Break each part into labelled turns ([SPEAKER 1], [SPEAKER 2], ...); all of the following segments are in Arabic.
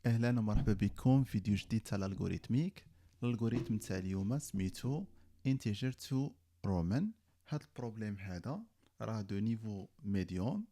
[SPEAKER 1] اهلا ومرحبا بكم في فيديو جديد تاع الالغوريتميك. الالغوريتم تاع اليوم سميتو انتيجر تو رومان. هاد البروبليم هذا راه دو نيفو ميديوم،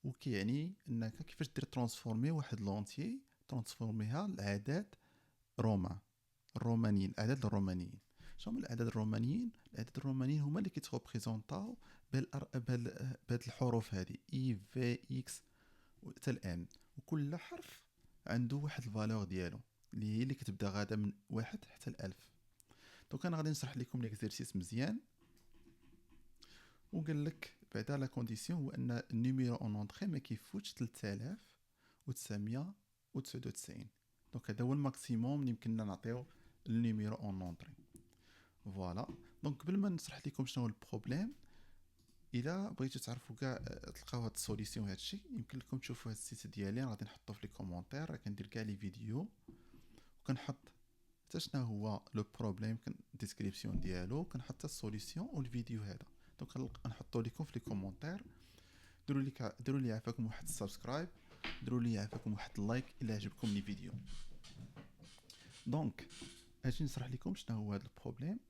[SPEAKER 1] وكيعني انك كيفاش دير ترانسفورمي واحد لونتي ترانسفورميها لاعداد رومان الرومانيين، الاعداد الرومانيين. شنو هما الاعداد الرومانيين؟ الاعداد الرومانيين هما اللي كيتريبريزونطاو بهاد الحروف هذه اي في اكس حتى الان، وكل حرف عنده واحد الفالور ديالو اللي هي اللي كتبدا غادا من واحد حتى الألف. دونك انا غادي نشرح لكم ليكزيرسيس مزيان. وقال لك بعدا لا كونديسيون هو ان النيميرو اون اونطري ما كيفوتش 3999. دونك هذا هو الماكسيموم اللي يمكننا نعطيو النيميرو اون اونطري. فوالا. دونك قبل ما نشرح لكم شنو هو البروبليم، الا بغيتو تعرفوا كاع تلقاو هاد السوليسيون هادشي، يمكن لكم تشوفوا هاد السيت ديالي غادي نحطو في لي كومونتير. راه كندير كاع لي فيديو وكنحط حتى شنو هو لو بروبليم، ديسكريبسيون ديالو، كنحط السوليسيون والفيديو هذا. دونك نحطو لكم في لي كومونتير. ديروا لي عافاكم واحد السبسكرايب، ديروا لي عافاكم واحد اللايك الا عجبكم لي فيديو. دونك اجي نشرح لكم شنو هو هذا البروبليم.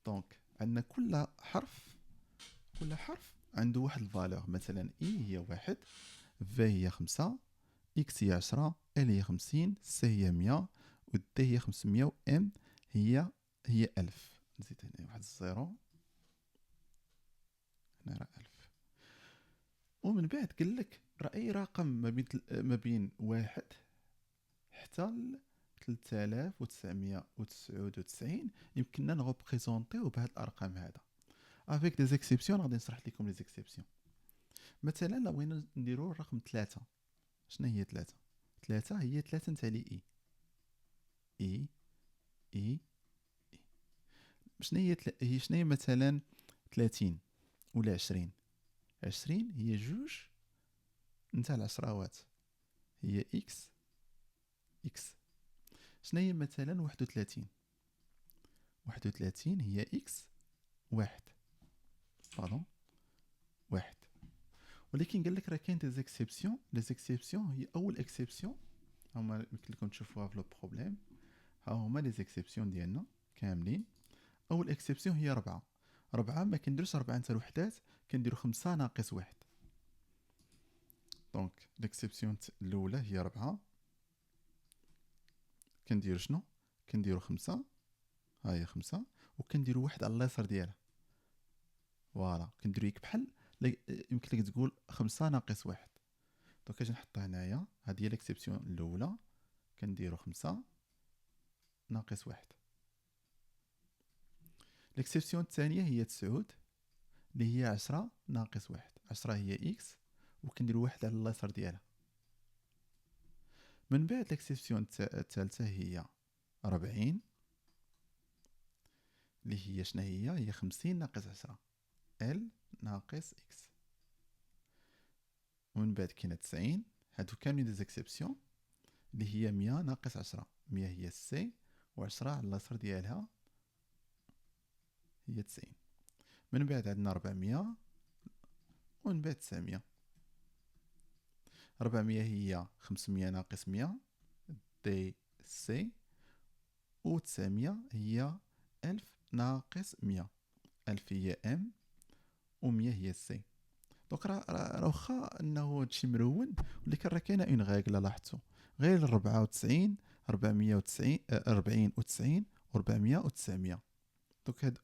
[SPEAKER 1] دونك عندنا كل حرف عنده واحد الفالور. مثلا اي هي واحد، في هي 5، اكس هي 10، ال هي 50، سي هي 100، و دي هي 500، و ام هي 1000. نزيد هنا واحد الزيرو، هنا راه 1000. ومن بعد قال لك راه اي رقم ما بين واحد حتى ل 3999 يمكننا نغوبريزونطيو بهاد الارقام هذا افيك دي زيكسيبسيون. غادي نشرح لكم لي زيكسيبسيون. مثلا لو بغينا نديرو الرقم 3، شنو هي 3؟ 3 هي 3 نتاع لي اي اي. شنو هي مثلا 30 ولا 20؟ 20 هي جوج نتاع العشراوات، هي اكس. شنو هي مثلا 31؟ 31 هي اكس واحد، باردون واحد. ولكن قال لك راه كاين دي زيكسيبسيون. لي زيكسيبسيون هي اول اكسيبسيون هما يمكن لكم تشوفوها في لو بروبليم. ها هما لي زيكسيبسيون ديالنا كاملين. اول اكسيبسيون هي 4. 4 ما كنديروش 4 نتاع الوحدات، كنديرو 5 ناقص 1. دونك ليكسيبسيون الاولى هي 4. كنديرو شنو؟ كنديرو 5، ها هي 5، وكنديرو واحد على اليسار ديالها. فوالا كنديرو ياك بحال يمكن لك تقول 5 ناقص 1. دونك اجي نحطها هنايا. هذه هي ليكسيبسيون الاولى، كنديرو 5 ناقص 1. ليكسيبسيون الثانيه هي 9 اللي هي 10 ناقص 1. 10 هي اكس، وكنديرو واحد على اليسار ديالها. من بعد ليكسيبسيون الثالثه هي 40 اللي هي شنو هي 50 ناقص 10، ال ناقص اكس. ومن بعد كاينه 90. هادو كاملين دي زيكسيبسيون اللي هي 100 ناقص 10. 100 هي سي، و10 على اليسار ديالها هي 90. من بعد عندنا 400، ومن بعد 900. 400 هي 500 ناقص 100 دي سي، و 900 هي 1000 ناقص 100. 1000 هي ام، و100 هي سي. دونك راه واخا انه هادشي مرون، ولكن راه كاينه اون غاغله لاحظتو. غير 94 490 40 و90 و400 و900. دونك هاد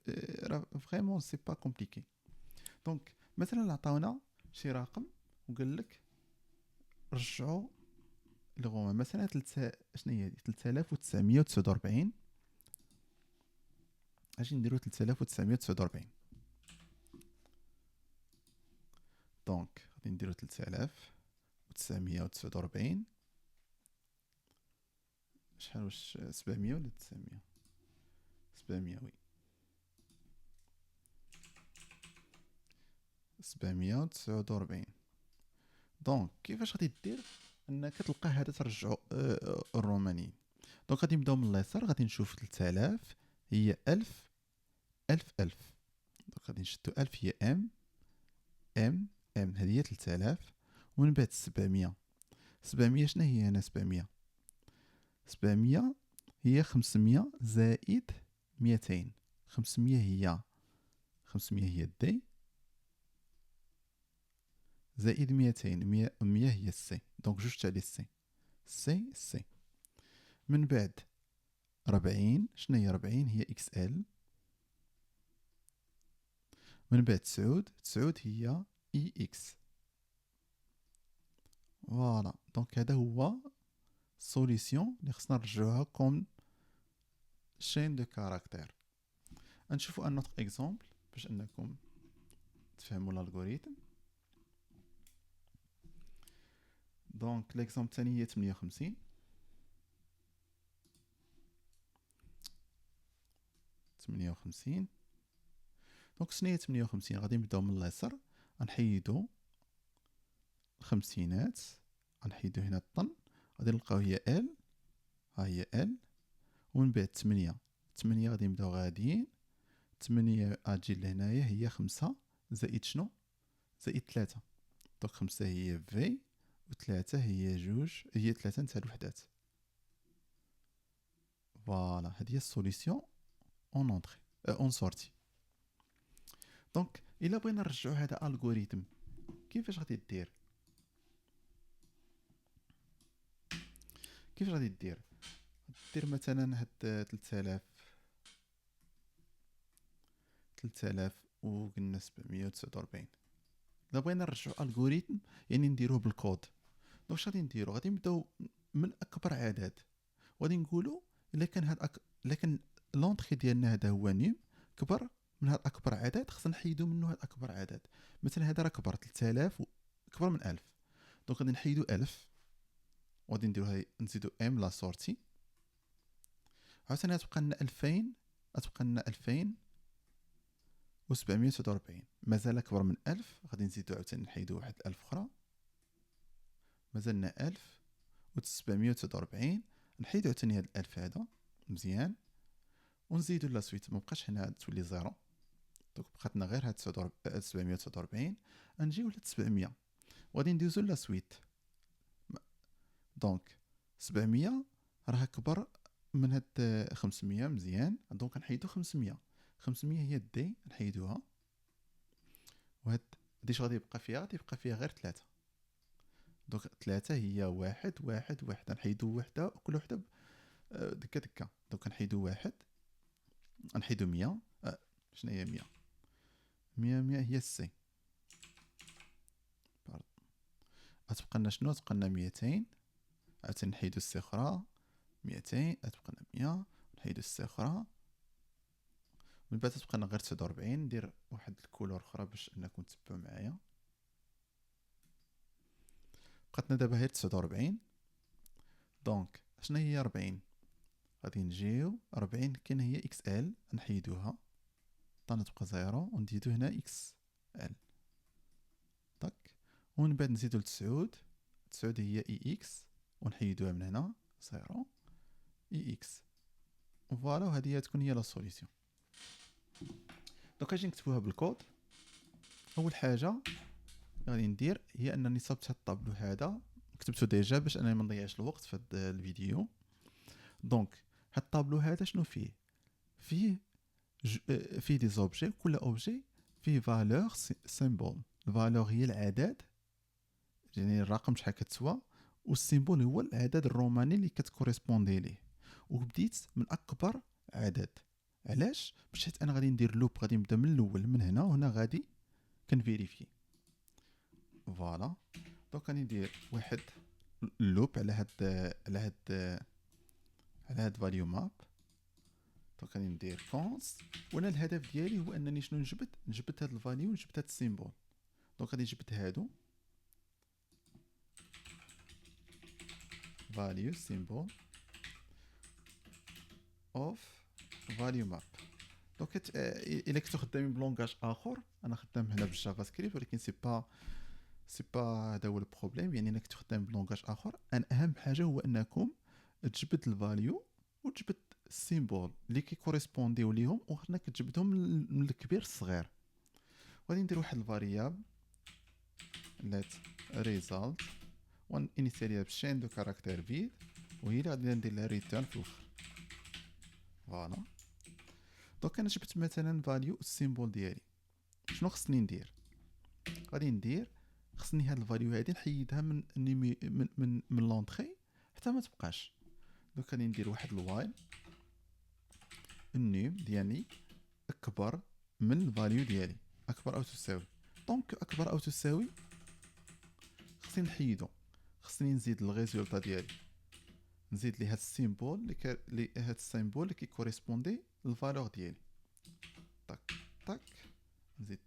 [SPEAKER 1] راه فريمون سي با كومبليكي. دونك مثلا عطاونا شي رقم وقال لك رجعوا لغوما. مثلا شنو هي 3949. اجي نديرو 3949. دونك غادي نديرو 3949. شحال واش 700 ولا 900؟ 700 وي. 749. دونك كيفاش غادي دير انك تلقى هذا ترجعو الرومانيين؟ دونك غادي نبداو من اليسار. غادي نشوف 3000 هي 1000 1000 1000. دونك غادي نشدو 1000 هي ام ام ام، هذه هي 3000. ومن بعد 700. 700 شنو هي هنا 700؟ 700 هي 500 زائد 200. 500 هي الدي زائد 200. 100 هي السي. دونك جوج تاع لي سي. من بعد 40. شنو هي 40؟ هي اكس ال. من بعد 9 هي اي اكس. فوالا. دونك هذا هو سوليسيون اللي خصنا نرجعوها كوم شين دو كاركتير. نشوفوا ان نوتر اكزومبل باش انكم تفهموا الالغوريثم. دونك ليكزومبل الثاني هي 58. دونك شنو هي 58؟ غادي نبداو من اليسار، غنحيدو الخمسينات، غنحيدو هنا الطن، غادي نلقاو هي ال، ها هي ال. ومن بعد 8 غادي نبداو غاديين. 8 غتجي لهنايا هي 5 زائد شنو؟ زائد 3. دونك 5 هي في و 3 هي جوج، هي 3 نتاع الوحدات. فوالا هذه هي السوليسيون اون اونطري اون سورتي. دونك الا بغينا نرجعو هذا الغوريثم كيفاش غادي دير؟ دير مثلا هاد 3000 وقلنا 749. الا بغينا نرجعو الغوريثم يعني نديروه بالكود. دونك اش غادي نديرو؟ غادي نبداو من اكبر عدد، وغادي نقولوا الا كان الا كان لونطري ديالنا هذا هو نيم كبر من هاد اكبر عدد، خصنا نحيدو منه هاد اكبر عدد. مثلا هذا راه كبر 3000 كبر من 1000. دونك غادي نحيدو 1000 وغادي نديروها نزيدو ام لا سورتي. عاوتاني غتبقى لنا 2000، غتبقى لنا 2749 مازال كبر من 1000. غادي نزيدو عاوتاني نحيدو واحد 1000 اخرى، مازالنا 1749. نحيدو عاوتاني هاد 1000 هذا مزيان ونزيدو لا سويت، مبقاش هنا تولي زيرو. دونك بقات لنا غير هاد 749. نجيو ل 700 وغادي ندوزو لا سويت. دونك 700 راه كبر من هاد 500 مزيان. دونك نحيدو 500 هي الدي نحيدوها. وهاد ديش غادي يبقى فيها؟ غادي يبقى فيها غير 3. دونك 3 هي واحد واحد واحد. نحيدو وحده كل وحده دكا دكا. دونك نحيدو واحد، نحيدو 100. شنو هي 100؟ 100 هي السي. غتبقى لنا شنو؟ تبقى لنا 200. عاوتاني نحيدو السي اخرى 200. غتبقى لنا 100. نحيدو السي اخرى. من بعد تبقى لنا غير 49. ندير واحد الكولور اخرى باش انكم تتبعوا معايا. بقاتنا دابا غير 49. دونك شنو هي 40؟ غادي نجيو 40 كاين هي اكس ال نحيدوها، طانا تبقى زيرو ونزيدو هنا اكس ال. طاك. ومن بعد نزيدو ل 9 هي اي اكس ونحيدوها من هنا زيرو اي اكس. فوالا وهذه تكون هي لا سوليسيون. دونك اجي نكتبوها بالكود. اول حاجه غادي ندير هي انني صبت هاد الطابلو هذا، كتبته ديجا باش انني ما نضيعش الوقت في هذا الفيديو. دونك هاد الطابلو هذا شنو فيه؟ فيه دي زوبجي، كل اوبجي فيه فالور سيمبول. الفالور هي العدد، يعني الرقم شحال كتسوى، والسيمبول هو العدد الروماني اللي كتكوريسبوندي ليه. وبديت من اكبر عدد. علاش؟ باش حيت انا غادي ندير لوب، غادي نبدا من الاول من هنا وهنا غادي كنفيريفي. فوالا. دونك غادي ندير واحد لوب على هاد فاليو ماب. دونك غادي ندير كونس، وانا الهدف ديالي هو انني شنو نجبد هاد الفاليو ونجبد هاد السيمبول. دونك غادي نجبد هادو value symbol of value map. دونك الا كنتو خدامين بلونغاج اخر، انا خدام هنا بالجافا سكريبت ولكن سي با هذا هو البروبليم. يعني انا كنت خدام بلونغاج اخر، انا اهم حاجه هو انكم تجبد الفاليو وتجبد السيمبول اللي كيكوريسبونديو ليهم، وحنا كتجبدهم من الكبير للصغير. وغادي ندير واحد الفاريابل let result وان انيسياليها بشين دو كاركتير فيد وهي اللي غادي ندير لها ريتيرن في الاخر. فوالا. دونك انا جبت مثلا فاليو السيمبول ديالي. شنو خصني ندير؟ غادي ندير خصني هاد الفاليو هادي نحيدها من من لونطري حتى ما تبقاش. دونك غادي ندير واحد الوايل النيم ديالي اكبر من الفاليو ديالي، اكبر او تساوي. دونك اكبر او تساوي خصني نحيدو، خصني نزيد الريزولطا ديالي، نزيد لي هاد السيمبول لي هاد السيمبول اللي كيكوريسبوندي للفالور ديالي. طاك طاك نزيد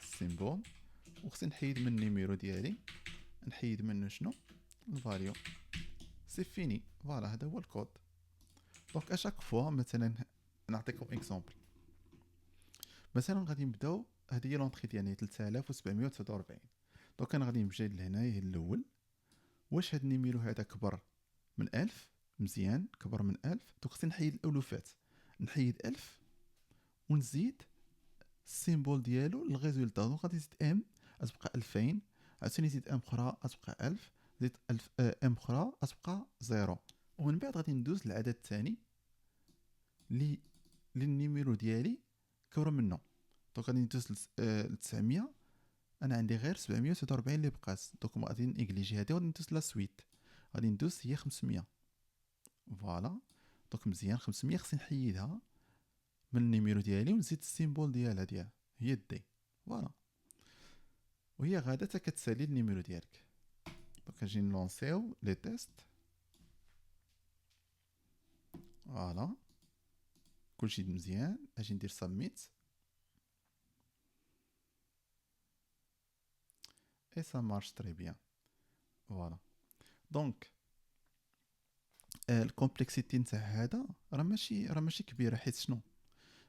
[SPEAKER 1] السيمبول، وخصني نحيد من النيميرو ديالي، نحيد منه شنو؟ الفاليو. سي فيني. فوالا هذا هو الكود. دونك اشاك فوا مثلا نعطيكم اكزومبل. مثلا غادي نبداو، هذه هي لونطري ديالي 3749. دونك انا غادي نمشي لهنايا الاول، واش هاد النيميرو هذا كبر من 1000؟ مزيان كبر من 1000. دونك خصني نحيد الالوفات، نحيد 1000 ونزيد السيمبول ديالو الريزولتا. دونك غادي نزيد ام غتبقى 2000، عاوتاني نزيد ام اخرى غتبقى 1000، زيد 1000 ام اخرى غتبقى 0. ومن بعد غادي ندوز للعدد الثاني اللي النيميرو ديالي كبر منه. دونك غادي ندوز ل 900. انا عندي غير 749 اللي بقات. دونك غادي نيجليجي هذه وغادي ندوز لا سويت. غادي ندوز هي 500. فوالا. دونك مزيان 500 خصني نحيدها من النيميرو ديالي ونزيد السيمبول ديالها هي دي. فوالا. وهي غادا حتى كتسالي النيميرو ديالك. دونك نجي نلونسيو لي تيست. فوالا كلشي مزيان. اجي ندير سبميت اي سا مارش تري بيان. فوالا. دونك الكومبلكسيتي نتاع هذا راه ماشي كبيره، حيت شنو؟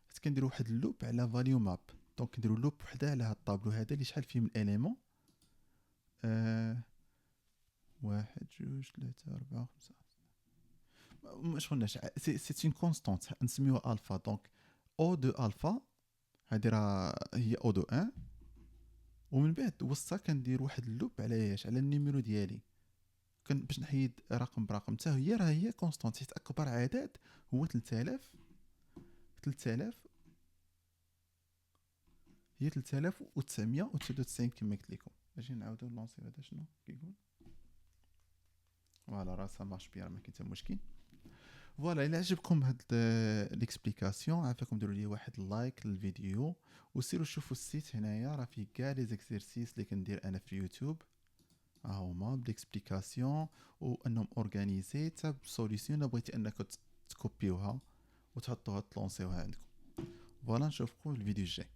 [SPEAKER 1] حيت كندير واحد اللوب على فاليو ماب. دونك نديرو لوب وحده على هاد الطابلو هذا اللي شحال فيه من اليمون. واحد جوج ثلاثة أربعة خمسة. ما شغلناش، سي اون كونستانت نسميوها الفا. دونك او دو الفا هادي راه هي او دو ان. ومن بعد وسطها كندير واحد اللوب على اش؟ على النيميرو ديالي. باش نحيد رقم برقم حتى هي راه هي كونستانت، حيت اكبر عدد هو 3000. 3000 هي 3999 كما قلت لكم. اجي نعاودو نلونسي هذا شنو كيقول. فوالا راه سا مارش بيان، ما كاين حتى مشكل. فوالا الا عجبكم هاد ليكسبليكاسيون عافاكم ديروا لي واحد لايك للفيديو، وسيروا شوفوا السيت هنايا راه فيه كاع لي زيكزيرسيس اللي كندير انا في يوتيوب. ها هما بليكسبليكاسيون وانهم اورغانيزي حتى بسوليسيون بغيتي انك تكوبيوها وتحطوها تلونسيوها عندكم. فوالا نشوفكم في الفيديو الجاي.